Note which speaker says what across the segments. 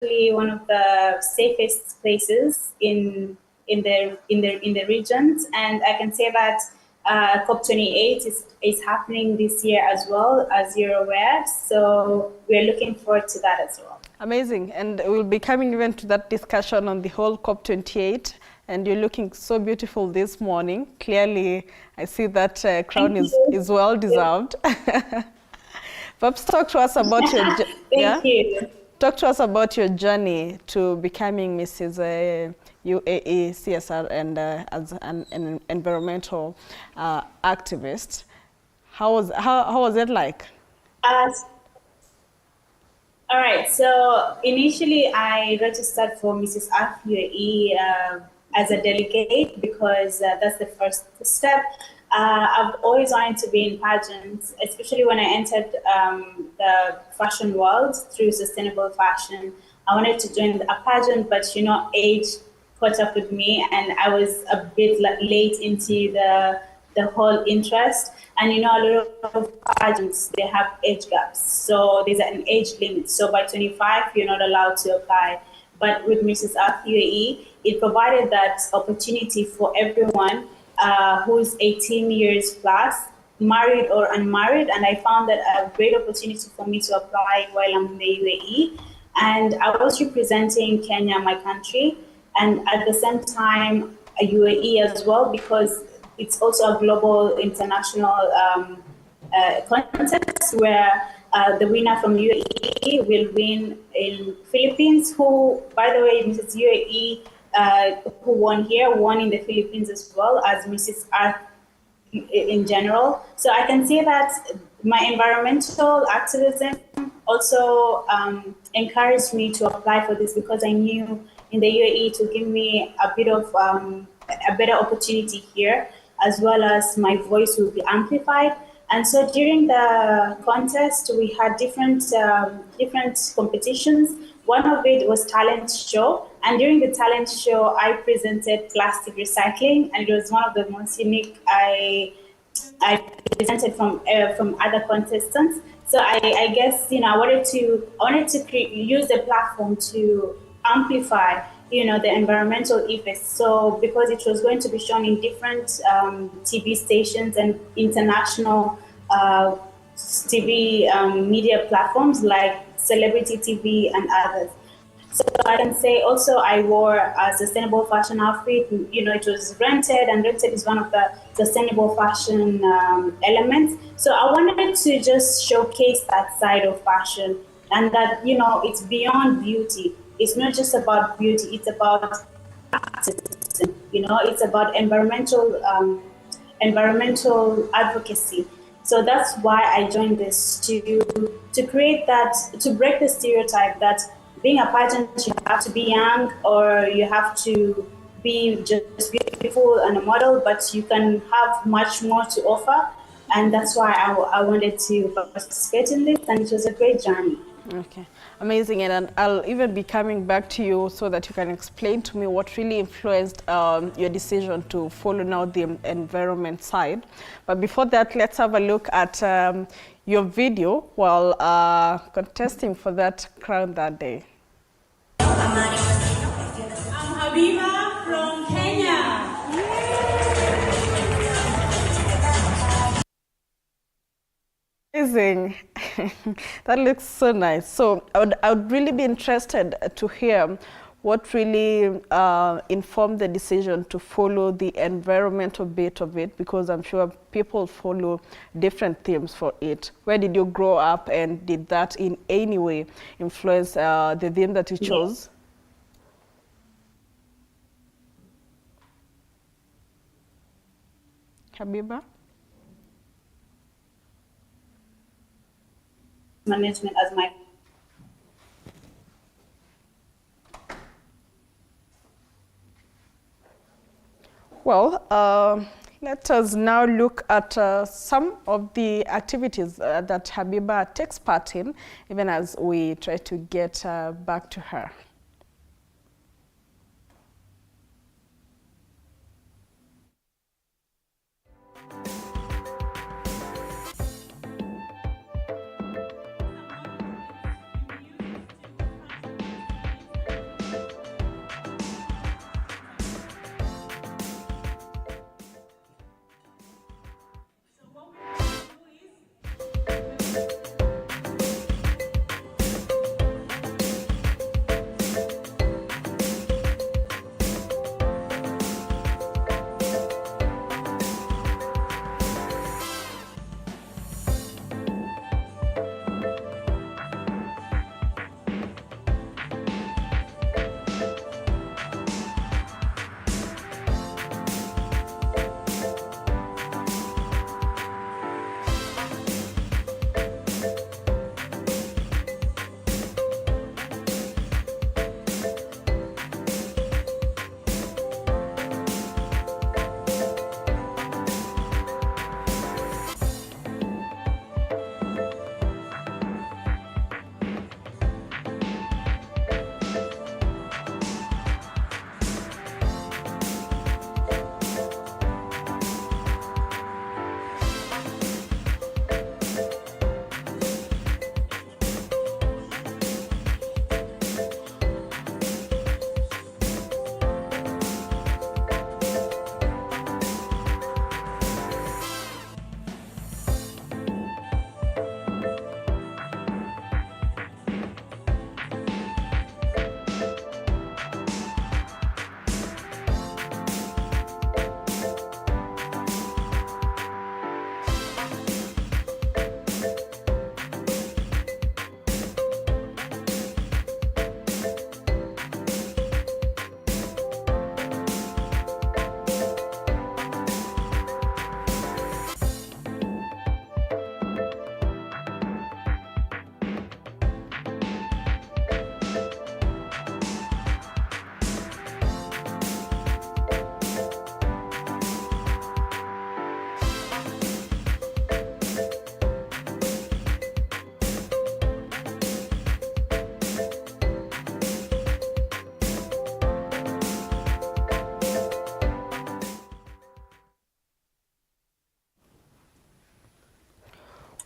Speaker 1: actually one of the safest places in the regions, and I can say that COP28 is happening this year as well, as you're aware. So we're looking forward to that as well.
Speaker 2: Amazing, and we'll be coming even to that discussion on the whole COP28. And you're looking so beautiful this morning. Clearly, I see that crown is well deserved. Perhaps talk to us about your
Speaker 1: Thank you.
Speaker 2: Talk to us about your journey to becoming Mrs. UAE CSR and as an environmental activist. How was it like?
Speaker 1: All right. So initially, I registered for Mrs. Earth UAE as a delegate because that's the first step. I've always wanted to be in pageants, especially when I entered the fashion world through sustainable fashion. I wanted to join a pageant, but age caught up with me, and I was a bit late into the whole interest. And a lot of pageants, they have age gaps. So there's an age limit. So by 25, you're not allowed to apply. But with Mrs. Earth UAE, it provided that opportunity for everyone who's 18 years plus, married or unmarried. And I found that a great opportunity for me to apply while I'm in the UAE. And I was representing Kenya, my country, and at the same time, a UAE as well, because it's also a global international contest where the winner from UAE will win in Philippines, who, by the way, Mrs. UAE, who won here, won in the Philippines as well as Mrs. Earth in general. So I can say that my environmental activism also encouraged me to apply for this, because I knew in the UAE to give me a bit of a better opportunity here, as well as my voice will be amplified. And so during the contest, we had different competitions. One of it was talent show. And during the talent show, I presented plastic recycling, and it was one of the most unique I presented from other contestants. So I guess I wanted to use the platform to amplify the environmental effects. So because it was going to be shown in different TV stations and international TV media platforms like Celebrity TV and others. So I can say also I wore a sustainable fashion outfit. It was rented, and rented is one of the sustainable fashion elements. So I wanted to just showcase that side of fashion, and that, it's beyond beauty. It's not just about beauty, it's about activism, it's about environmental advocacy. So that's why I joined this, to create that, to break the stereotype that being a pageant, you have to be young or you have to be just beautiful and a model, but you can have much more to offer. And that's why I wanted to participate in this, and it was a great journey.
Speaker 2: Okay, amazing. And I'll even be coming back to you so that you can explain to me what really influenced your decision to follow now the environment side. But before that, let's have a look at your video while contesting for that crown that day.
Speaker 3: I'm Habiba from Kenya.
Speaker 2: Amazing. That looks so nice. So I would really be interested to hear what really informed the decision to follow the environmental bit of it, because I'm sure people follow different themes for it. Where did you grow up, and did that in any way influence the theme that you chose? Habiba?
Speaker 1: Management as my
Speaker 2: Well, let us now look at some of the activities that Habiba takes part in, even as we try to get back to her.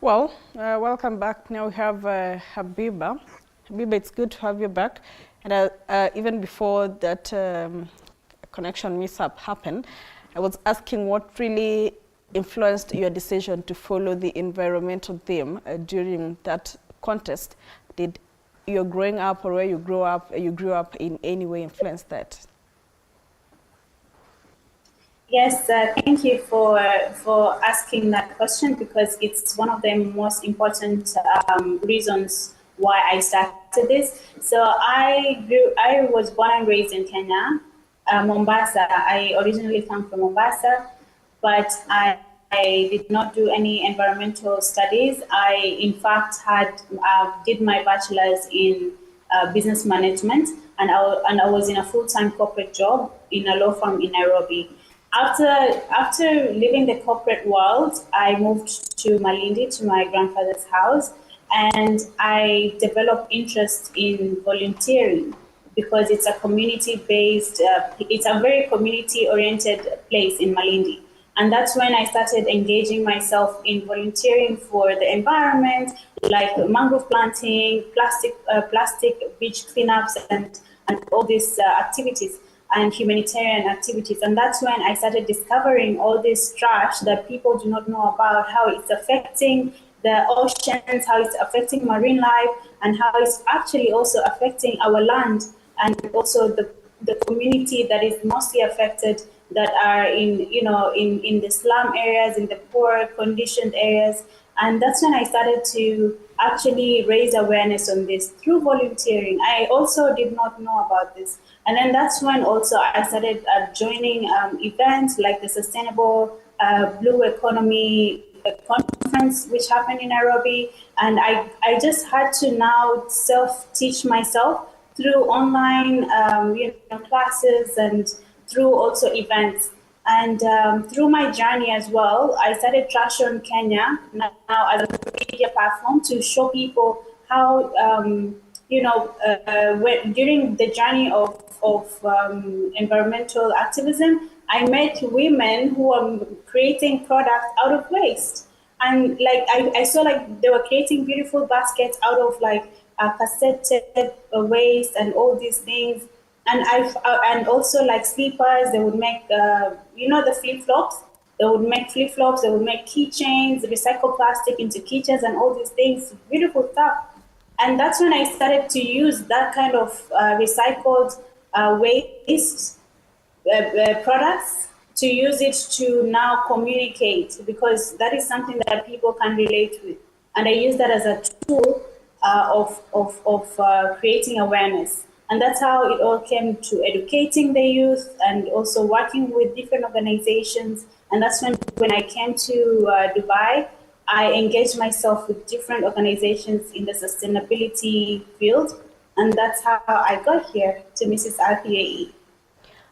Speaker 2: Well, welcome back. Now we have Habiba. Habiba, it's good to have you back. And even before that connection mishap happened, I was asking what really influenced your decision to follow the environmental theme during that contest. Did your growing up or where you grew up in any way influence that?
Speaker 1: Yes, thank you for asking that question, because it's one of the most important reasons why I started this. So I was born and raised in Kenya, Mombasa. I originally come from Mombasa, but I did not do any environmental studies. I, in fact, did my bachelor's in business management, and I was in a full-time corporate job in a law firm in Nairobi. After leaving the corporate world, I moved to Malindi, to my grandfather's house, and I developed interest in volunteering because it's a community-based, it's a very community-oriented place in Malindi. And that's when I started engaging myself in volunteering for the environment, like mangrove planting, plastic beach cleanups, and all these activities and humanitarian activities. And that's when I started discovering all this trash that people do not know about, how it's affecting the oceans, how it's affecting marine life, and how it's actually also affecting our land, and also the community that is mostly affected, that are in the slum areas, in the poor conditioned areas. And that's when I started to actually raise awareness on this through volunteering. I also did not know about this. And then that's when also I started joining events like the Sustainable Blue Economy conference, which happened in Nairobi. And I just had to now self-teach myself through online classes, and through also events. And through my journey as well, I started Trash on Kenya now as a media platform to show people how, during the journey of environmental activism, I met women who are creating products out of waste. And like I saw like they were creating beautiful baskets out of like cassette waste and all these things. And and also like slippers, they would make the flip flops. They would make flip flops. They would make keychains, recycle plastic into keychains, and all these things, beautiful stuff. And that's when I started to use that kind of recycled waste products to use it to now communicate, because that is something that people can relate with. And I use that as a tool of creating awareness. And that's how it all came to educating the youth and also working with different organizations. And that's when I came to Dubai, I engaged myself with different organizations in the sustainability field. And that's how I got here to Mrs. Earth UAE.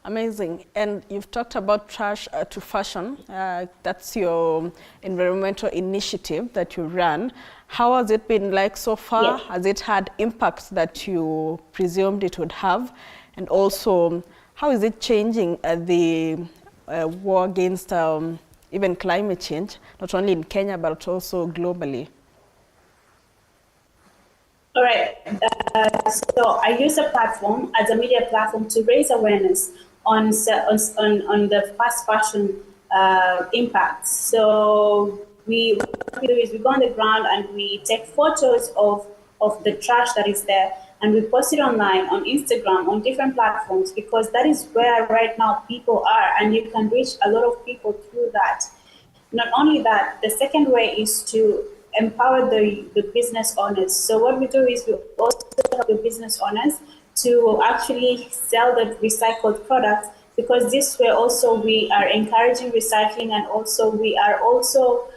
Speaker 2: Amazing. And you've talked about trash to fashion. That's your environmental initiative that you ran. How has it been like so far?
Speaker 1: Yeah.
Speaker 2: Has it had impacts that you presumed it would have? And also, how is it changing the war against even climate change, not only in Kenya, but also globally?
Speaker 1: All right. So I use a platform as a media platform to raise awareness on the fast fashion impacts. So what we do is we go on the ground and we take photos of the trash that is there, and we post it online, on Instagram, on different platforms, because that is where right now people are, and you can reach a lot of people through that. Not only that, the second way is to empower the business owners. So what we do is we also help the business owners to actually sell the recycled products, because this way also we are encouraging recycling, and also we are also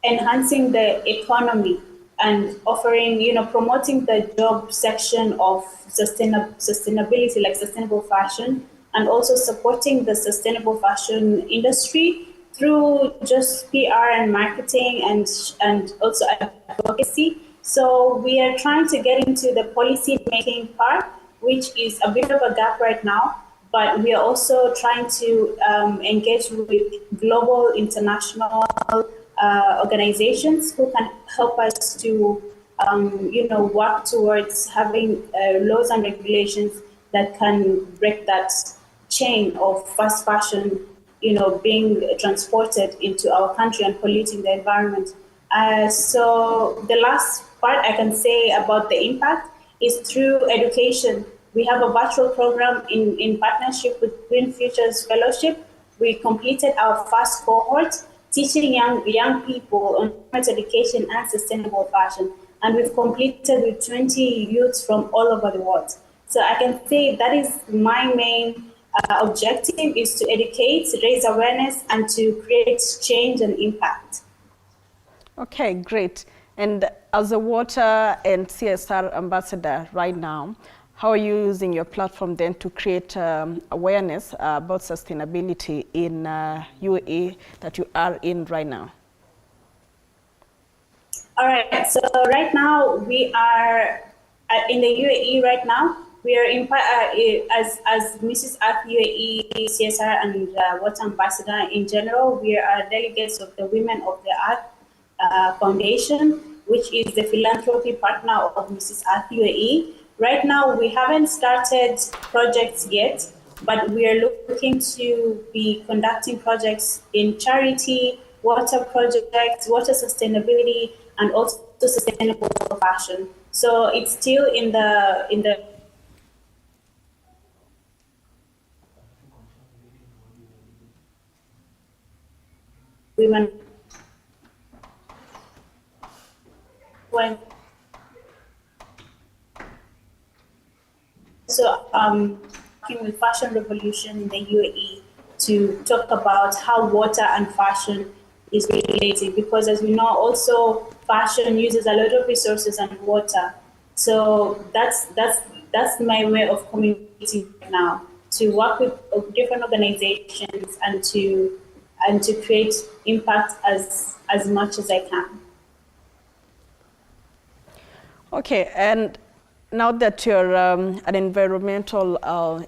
Speaker 1: enhancing the economy and offering, promoting the job section of sustainability, like sustainable fashion, and also supporting the sustainable fashion industry through just PR and marketing and also advocacy. So we are trying to get into the policy making part, which is a bit of a gap right now, but we are also trying to engage with global, international organizations who can help us to, work towards having laws and regulations that can break that chain of fast fashion, being transported into our country and polluting the environment. So the last part I can say about the impact is through education. We have a virtual program in partnership with Green Futures Fellowship. We completed our first cohort teaching young people on climate education and sustainable fashion. And we've completed with 20 youths from all over the world. So I can say that is my main objective, is to educate, raise awareness, and to create change and impact.
Speaker 2: Okay, great. And as a water and CSR ambassador right now, how are you using your platform then to create awareness about sustainability in UAE that you are in right now?
Speaker 1: All right, so right now we are in the UAE right now. We are as Mrs. Earth UAE CSR and Water Ambassador in general. We are delegates of the Women of the Earth Foundation, which is the philanthropy partner of Mrs. Earth UAE. Right now, we haven't started projects yet, but we are looking to be conducting projects in charity, water projects, water sustainability, and also sustainable fashion. So it's still in the women when so working with Fashion Revolution in the UAE to talk about how water and fashion is related, because as we know, also fashion uses a lot of resources and water. So that's my way of communicating now, to work with different organizations and to create impact as much as I can.
Speaker 2: Okay, and now that you're an environmental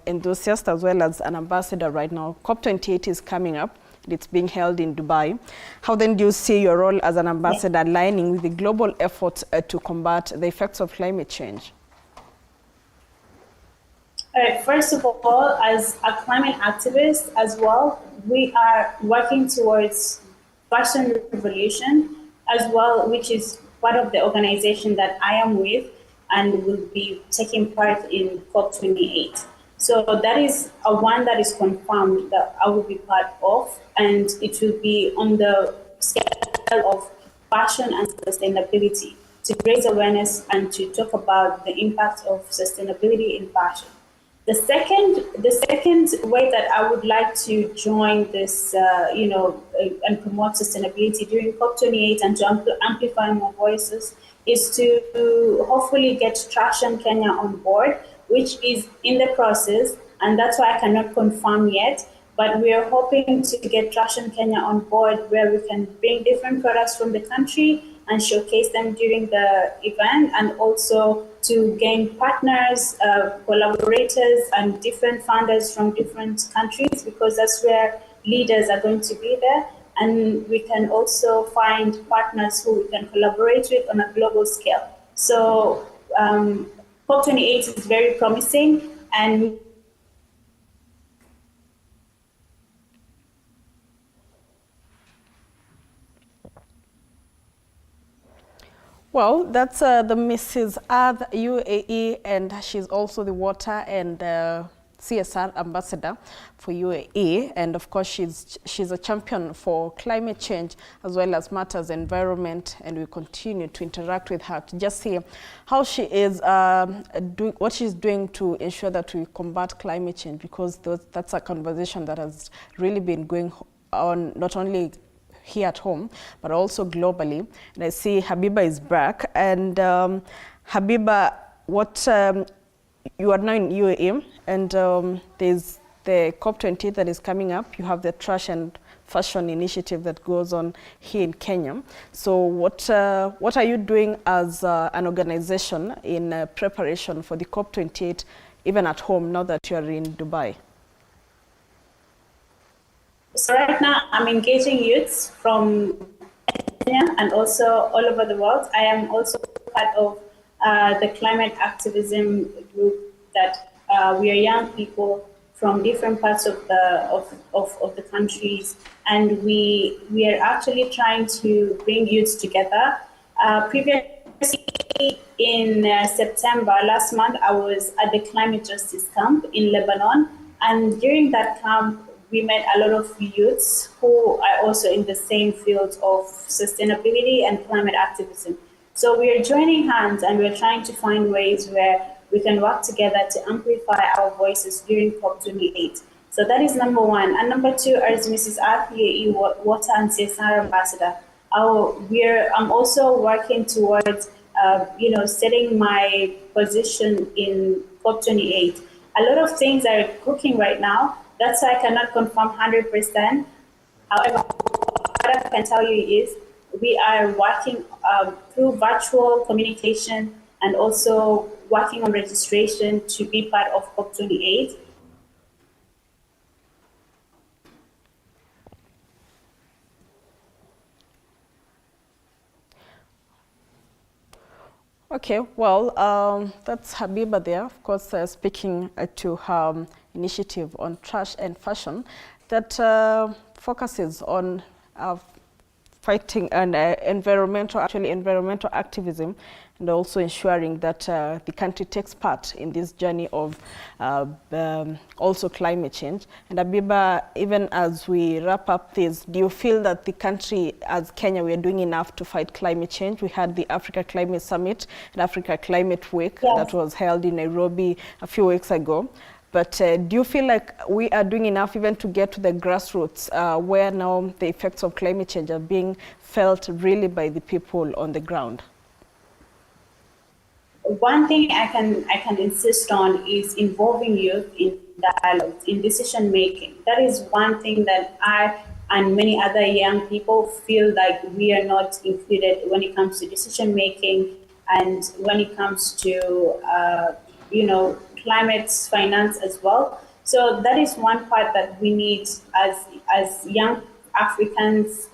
Speaker 2: enthusiast as well as an ambassador right now, COP28 is coming up. It's being held in Dubai. How then do you see your role as an ambassador aligning with the global efforts to combat the effects of climate change?
Speaker 1: All right, first of all, as a climate activist as well, we are working towards Fashion Revolution as well, which is part of the organization that I am with and will be taking part in COP28. So that is a one that is confirmed that I will be part of, and it will be on the scale of fashion and sustainability, to raise awareness and to talk about the impact of sustainability in fashion. The second way that I would like to join this, and promote sustainability during COP28 and to amplify more voices is to hopefully get Traction Kenya on board, which is in the process, and that's why I cannot confirm yet. But we are hoping to get Traction Kenya on board, where we can bring different products from the country and showcase them during the event, and also to gain partners, collaborators, and different funders from different countries, because that's where leaders are going to be there. And we can also find partners who we can collaborate with on a global scale. So COP28 is very promising, and
Speaker 2: Well, that's the Mrs. Earth UAE, and she's also the water and CSR ambassador for UAE, and of course she's a champion for climate change as well as matters environment, and we continue to interact with her to just see how she is doing, what she's doing to ensure that we combat climate change, because that's a conversation that has really been going on not only here at home, but also globally. And I see Habiba is back. And Habiba, you are now in UAE, and there's the COP28 that is coming up. You have the Trash and Fashion initiative that goes on here in Kenya. So what are you doing as an organization in preparation for the COP28, even at home, now that you're in Dubai?
Speaker 1: So right now, I'm engaging youths from Kenya and also all over the world. I am also part of the climate activism group that we are young people from different parts of the countries, and we are actually trying to bring youths together. Previously, in September last month, I was at the climate justice camp in Lebanon, and during that camp, we met a lot of youths who are also in the same field of sustainability and climate activism. So we are joining hands and we're trying to find ways where we can work together to amplify our voices during COP28. So that is number one. And number two, as Mrs. Earth UAE Water and CSR Ambassador, I'm also working towards setting my position in COP28. A lot of things are cooking right now. That's why I cannot confirm 100%. However, what I can tell you is we are working through virtual communication and also working on registration to be part of COP28.
Speaker 2: Okay, well, that's Habiba there, of course, speaking to her initiative on trash and fashion that focuses on fighting and environmental activism, and also ensuring that the country takes part in this journey of also climate change. And Habiba, even as we wrap up this, do you feel that the country, as Kenya, we are doing enough to fight climate change? We had the Africa Climate Summit and Africa Climate Week that was held in Nairobi a few weeks ago. But do you feel like we are doing enough even to get to the grassroots where now the effects of climate change are being felt really by the people on the ground?
Speaker 1: One thing I can insist on is involving youth in dialogue, in decision making. That is one thing that I and many other young people feel like we are not included when it comes to decision making and when it comes to climate finance as well. So that is one part that we need as young Africans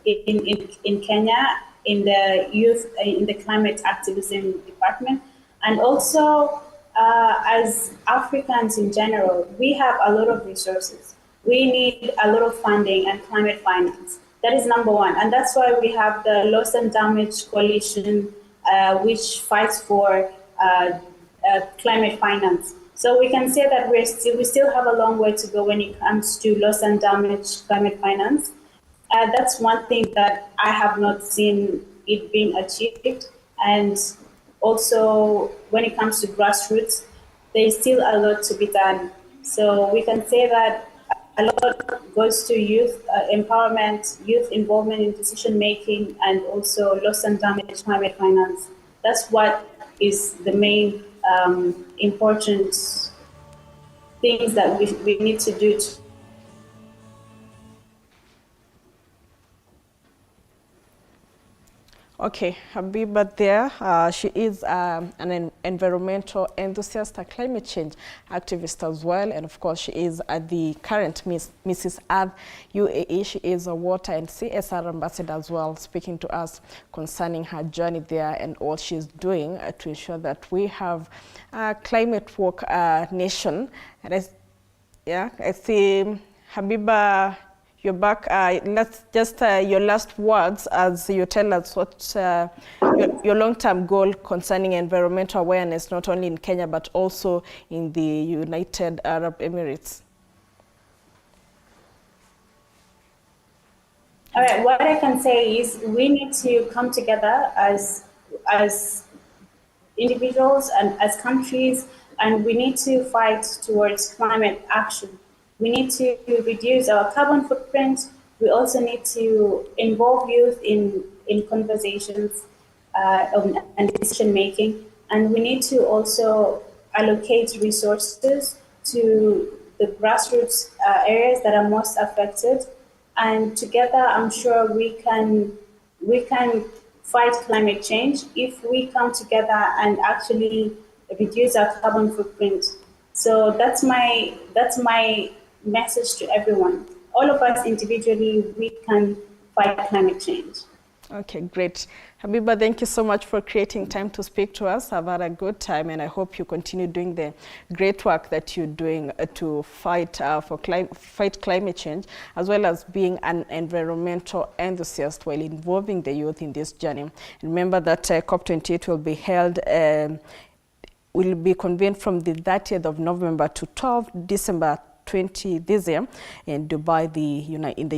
Speaker 1: in Kenya, in the youth, in the climate activism department. And also, as Africans in general, we have a lot of resources. We need a lot of funding and climate finance. That is number one. And that's why we have the Loss and Damage Coalition, which fights for climate finance. So we can say that we still have a long way to go when it comes to loss and damage climate finance. That's one thing that I have not seen it being achieved. And also when it comes to grassroots, there is still a lot to be done. So we can say that a lot goes to youth empowerment, youth involvement in decision making, and also loss and damage climate finance. That's what is the main important things that we need to do.
Speaker 2: Okay, Habiba there, she is an environmental enthusiast, a climate change activist as well, and of course she is the current Mrs. Earth UAE. She is a water and CSR ambassador as well, speaking to us concerning her journey there and all she's doing to ensure that we have a climate woke nation. And I see Habiba, you're back. Let's just your last words as you tell us what your long-term goal concerning environmental awareness, not only in Kenya, but also in the United Arab Emirates.
Speaker 1: All right, what I can say is we need to come together as individuals and as countries, and we need to fight towards climate action. We need to reduce our carbon footprint. We also need to involve youth in conversations and decision making. And we need to also allocate resources to the grassroots areas that are most affected. And together, I'm sure we can fight climate change if we come together and actually reduce our carbon footprint. So that's my message to everyone. All of us individually, we can fight climate change.
Speaker 2: Okay, great. Habiba, thank you so much for creating time to speak to us. I've had a good time, and I hope you continue doing the great work that you're doing to fight fight climate change, as well as being an environmental enthusiast while involving the youth in this journey. Remember that COP28 will be held will be convened from the 30th of November to 12th December 20 this year in Dubai, in the